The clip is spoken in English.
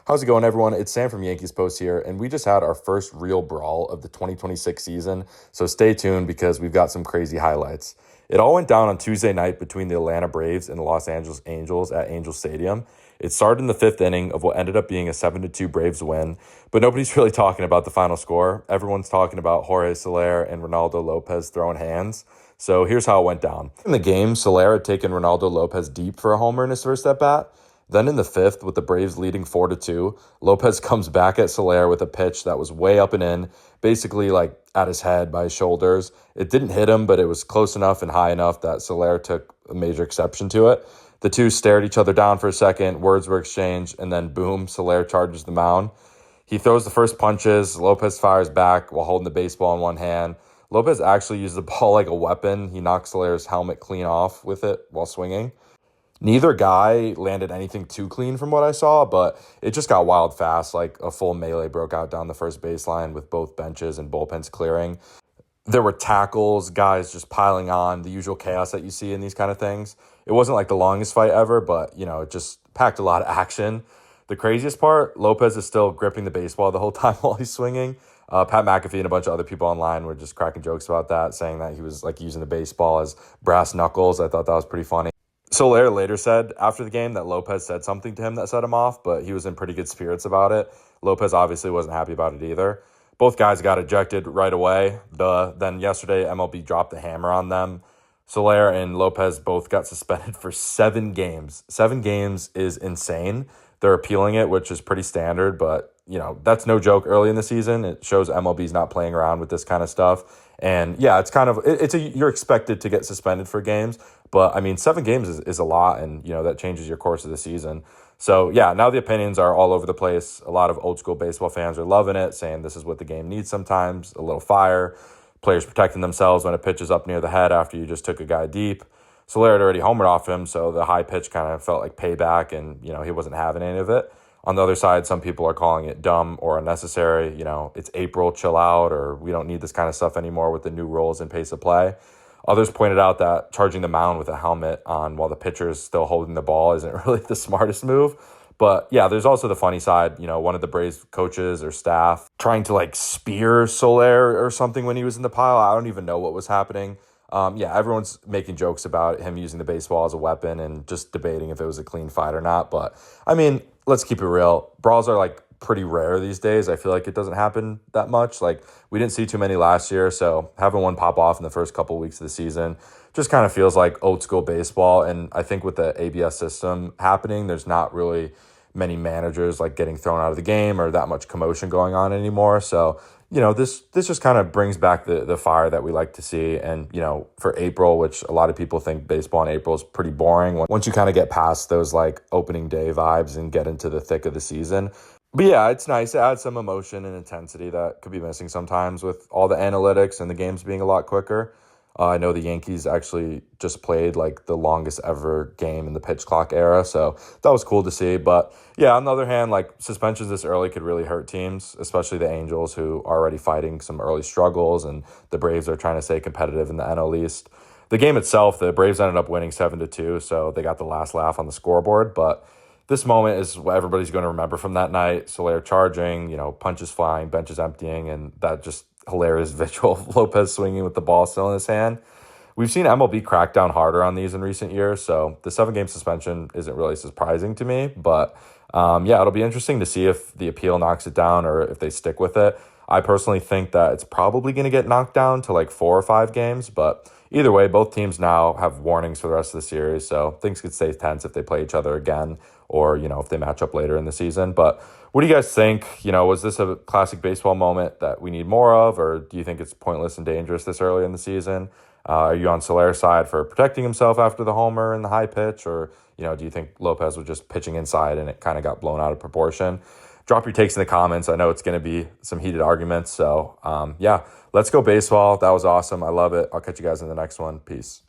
How's it going, everyone? It's Sam from Yankees Post here, and we just had our first real brawl of the 2026 season, so stay tuned because we've got some crazy highlights. It all went down on Tuesday night between the Atlanta Braves and the Los Angeles Angels at Angel Stadium. It started in the fifth inning of what ended up being a 7-2 Braves win, but nobody's really talking about the final score. Everyone's talking about Jorge Soler and Ronaldo Lopez throwing hands. So here's how it went down. In the game, Soler had taken Ronaldo Lopez deep for a homer in his first at-bat. Then in the fifth, with the Braves leading 4-2, Lopez comes back at Soler with a pitch that was way up and in, basically like at his head by his shoulders. It didn't hit him, but it was close enough and high enough that Soler took a major exception to it. The two stared each other down for a second, words were exchanged, and then boom, Soler charges the mound. He throws the first punches, Lopez fires back while holding the baseball in one hand. Lopez actually used the ball like a weapon. He knocked Soler's helmet clean off with it while swinging. Neither guy landed anything too clean from what I saw, but it just got wild fast. Like a full melee broke out down the first baseline with both benches and bullpens clearing. There were tackles, guys just piling on, the usual chaos that you see in these kind of things. It wasn't like the longest fight ever, but, it just packed a lot of action. The craziest part, Lopez is still gripping the baseball the whole time while he's swinging. Pat McAfee and a bunch of other people online were just cracking jokes about that, saying that he was like using the baseball as brass knuckles. I thought that was pretty funny. Soler later said after the game that Lopez said something to him that set him off, but he was in pretty good spirits about it. Lopez obviously wasn't happy about it either. Both guys got ejected right away. Then yesterday, MLB dropped the hammer on them. Soler and Lopez both got suspended for 7 games. 7 games is insane. They're appealing it, which is pretty standard, but that's no joke early in the season. It shows MLB's not playing around with this kind of stuff. And yeah, it's kind of, you're expected to get suspended for games, but I mean, 7 games is a lot, and that changes your course of the season. So yeah, now the opinions are all over the place. A lot of old school baseball fans are loving it, saying this is what the game needs sometimes, a little fire, players protecting themselves when a pitch is up near the head after you just took a guy deep. Soler had already homered off him, so the high pitch kind of felt like payback, and he wasn't having any of it. On the other side, some people are calling it dumb or unnecessary. It's April, chill out, or we don't need this kind of stuff anymore with the new rules and pace of play. Others pointed out that charging the mound with a helmet on while the pitcher is still holding the ball isn't really the smartest move. But yeah, there's also the funny side, one of the Braves coaches or staff trying to like spear Soler or something when he was in the pile. I don't even know what was happening. Everyone's making jokes about him using the baseball as a weapon and just debating if it was a clean fight or not. But I mean, let's keep it real. Brawls are like pretty rare these days. I feel like it doesn't happen that much. Like we didn't see too many last year, so having one pop off in the first couple of weeks of the season just kind of feels like old school baseball. And I think with the ABS system happening, there's not really many managers like getting thrown out of the game or that much commotion going on anymore. So this just kind of brings back the fire that we like to see. And, for April, which a lot of people think baseball in April is pretty boring. Once you kind of get past those like opening day vibes and get into the thick of the season. But yeah, it's nice to add some emotion and intensity that could be missing sometimes with all the analytics and the games being a lot quicker. I know the Yankees actually just played like the longest ever game in the pitch clock era, so that was cool to see. But yeah, on the other hand, like suspensions this early could really hurt teams, especially the Angels, who are already fighting some early struggles, and the Braves are trying to stay competitive in the NL East. The game itself, the Braves ended up winning 7-2, so they got the last laugh on the scoreboard. But this moment is what everybody's going to remember from that night. Soler charging, punches flying, benches emptying, and that just hilarious visual of Lopez swinging with the ball still in his hand. We've seen MLB crack down harder on these in recent years, so the 7-game suspension isn't really surprising to me. But it'll be interesting to see if the appeal knocks it down or if they stick with it. I personally think that it's probably going to get knocked down to like 4 or 5 games, but either way, both teams now have warnings for the rest of the series, so things could stay tense if they play each other again or, if they match up later in the season. But what do you guys think? Was this a classic baseball moment that we need more of, or do you think it's pointless and dangerous this early in the season? Are you on Soler's side for protecting himself after the homer and the high pitch, or, do you think Lopez was just pitching inside and it kind of got blown out of proportion? Drop your takes in the comments. I know it's going to be some heated arguments. So, let's go baseball. That was awesome. I love it. I'll catch you guys in the next one. Peace.